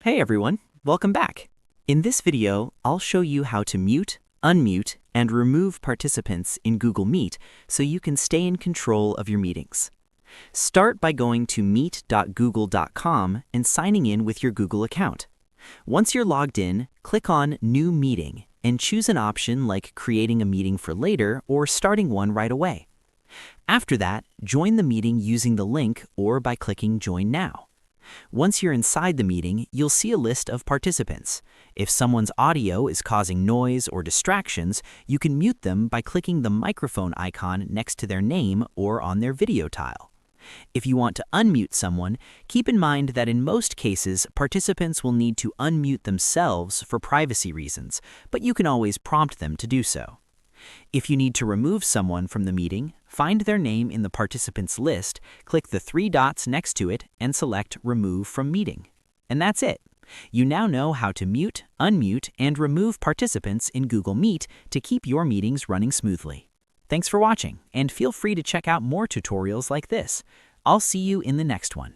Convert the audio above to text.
Hey everyone, welcome back. In this video, I'll show you how to mute, unmute, and remove participants in Google Meet so you can stay in control of your meetings. Start by going to meet.google.com and signing in with your Google account. Once you're logged in, click on New Meeting and choose an option like creating a meeting for later or starting one right away. After that, join the meeting using the link or by clicking Join Now. Once you're inside the meeting, you'll see a list of participants. If someone's audio is causing noise or distractions, you can mute them by clicking the microphone icon next to their name or on their video tile. If you want to unmute someone, keep in mind that in most cases, participants will need to unmute themselves for privacy reasons, but you can always prompt them to do so. If you need to remove someone from the meeting, find their name in the participants list, click the three dots next to it, and select Remove from Meeting. And that's it. You now know how to mute, unmute, and remove participants in Google Meet to keep your meetings running smoothly. Thanks for watching, and feel free to check out more tutorials like this. I'll see you in the next one.